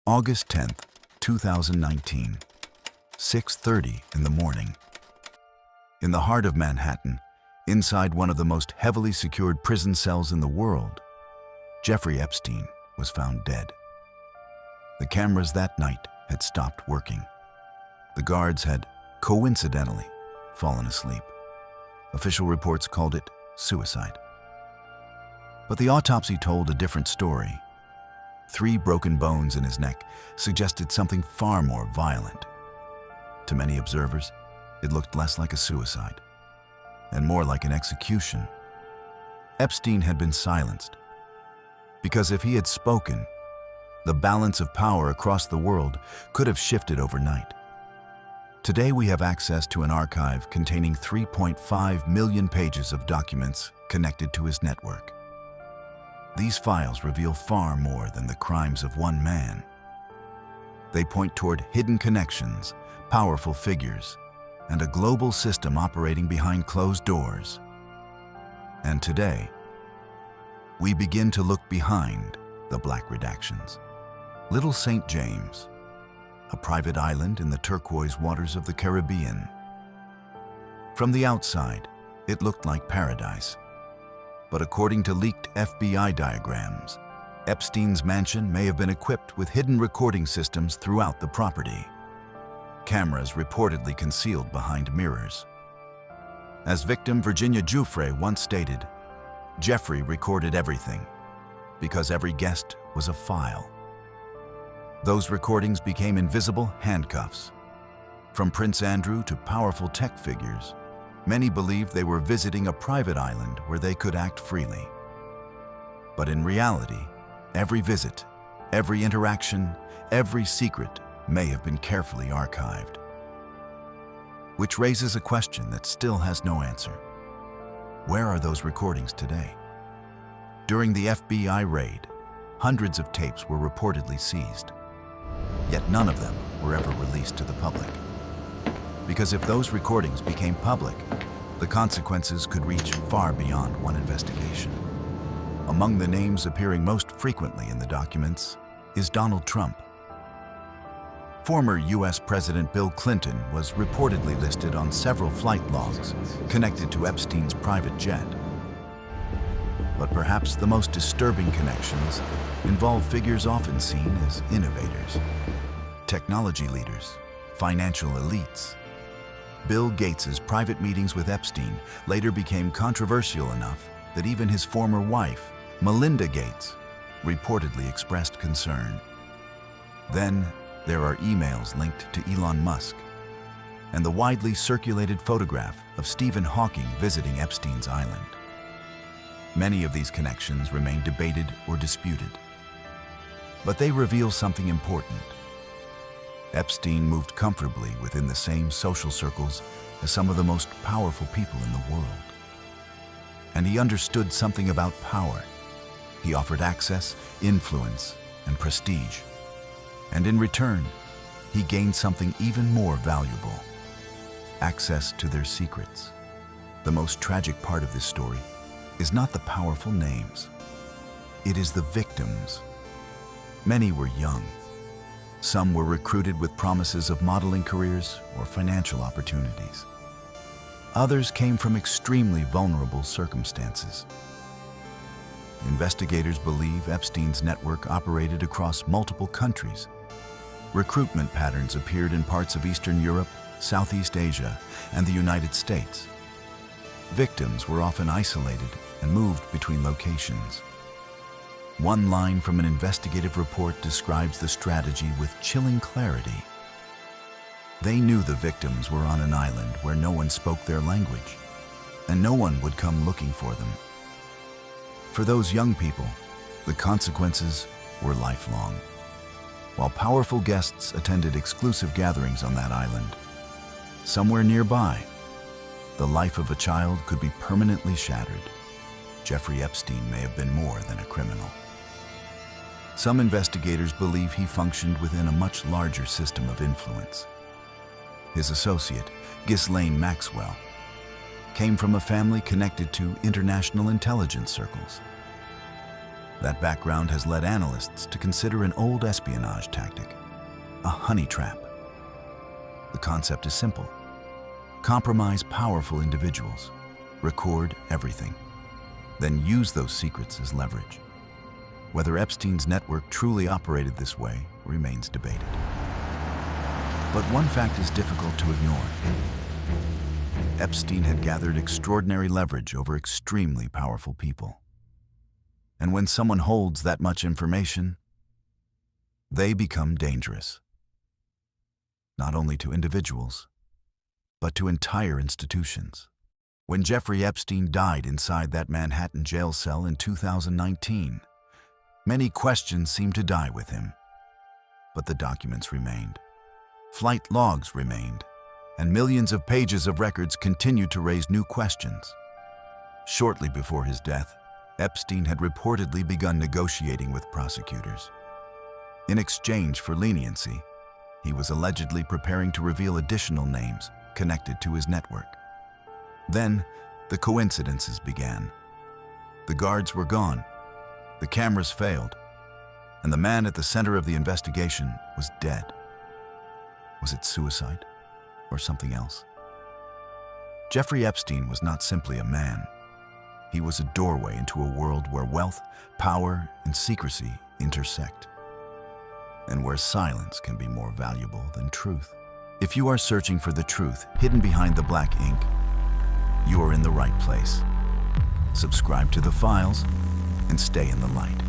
August 10th, 2019, 6:30 in the morning. In the heart of Manhattan, inside one of the most heavily secured prison cells in the world, Jeffrey Epstein was found dead. The cameras that night had stopped working. The guards had coincidentally fallen asleep. Official reports called it suicide. But the autopsy told a different story. 3 broken bones in his neck suggested something far more violent. To many observers, it looked less like a suicide and more like an execution. Epstein had been silenced because if he had spoken, the balance of power across the world could have shifted overnight. Today we have access to an archive containing 3.5 million pages of documents connected to his network. These files reveal far more than the crimes of one man. They point toward hidden connections, powerful figures, and a global system operating behind closed doors. And today, we begin to look behind the black redactions. Little St. James, a private island in the turquoise waters of the Caribbean. From the outside, it looked like paradise. But according to leaked FBI diagrams, Epstein's mansion may have been equipped with hidden recording systems throughout the property. Cameras reportedly concealed behind mirrors. As victim Virginia Giuffre once stated, Jeffrey recorded everything because every guest was a file. Those recordings became invisible handcuffs. From Prince Andrew to powerful tech figures, many believed they were visiting a private island where they could act freely. But in reality, every visit, every interaction, every secret may have been carefully archived. Which raises a question that still has no answer. Where are those recordings today? During the FBI raid, hundreds of tapes were reportedly seized. Yet none of them were ever released to the public. Because if those recordings became public, the consequences could reach far beyond one investigation. Among the names appearing most frequently in the documents is Donald Trump. Former U.S. President Bill Clinton was reportedly listed on several flight logs connected to Epstein's private jet. But perhaps the most disturbing connections involve figures often seen as innovators, technology leaders, financial elites. Bill Gates's private meetings with Epstein later became controversial enough that even his former wife, Melinda Gates, reportedly expressed concern. Then there are emails linked to Elon Musk and the widely circulated photograph of Stephen Hawking visiting Epstein's island. Many of these connections remain debated or disputed, but they reveal something important. Epstein moved comfortably within the same social circles as some of the most powerful people in the world. And he understood something about power. He offered access, influence, and prestige. And in return, he gained something even more valuable: access to their secrets. The most tragic part of this story is not the powerful names. It is the victims. Many were young. Some were recruited with promises of modeling careers or financial opportunities. Others came from extremely vulnerable circumstances. Investigators believe Epstein's network operated across multiple countries. Recruitment patterns appeared in parts of Eastern Europe, Southeast Asia, and the United States. Victims were often isolated and moved between locations. One line from an investigative report describes the strategy with chilling clarity. They knew the victims were on an island where no one spoke their language, and no one would come looking for them. For those young people, the consequences were lifelong. While powerful guests attended exclusive gatherings on that island, somewhere nearby, the life of a child could be permanently shattered. Jeffrey Epstein may have been more than a criminal. Some investigators believe he functioned within a much larger system of influence. His associate, Ghislaine Maxwell, came from a family connected to international intelligence circles. That background has led analysts to consider an old espionage tactic, a honey trap. The concept is simple. Compromise powerful individuals, record everything, then use those secrets as leverage. Whether Epstein's network truly operated this way remains debated. But one fact is difficult to ignore. Epstein had gathered extraordinary leverage over extremely powerful people. And when someone holds that much information, they become dangerous. Not only to individuals, but to entire institutions. When Jeffrey Epstein died inside that Manhattan jail cell in 2019, many questions seemed to die with him. But the documents remained. Flight logs remained, and millions of pages of records continued to raise new questions. Shortly before his death, Epstein had reportedly begun negotiating with prosecutors. In exchange for leniency, he was allegedly preparing to reveal additional names connected to his network. Then, the coincidences began. The guards were gone, the cameras failed, and the man at the center of the investigation was dead. Was it suicide or something else? Jeffrey Epstein was not simply a man. He was a doorway into a world where wealth, power, and secrecy intersect, and where silence can be more valuable than truth. If you are searching for the truth hidden behind the black ink, you are in the right place. Subscribe to The Files and stay in the light.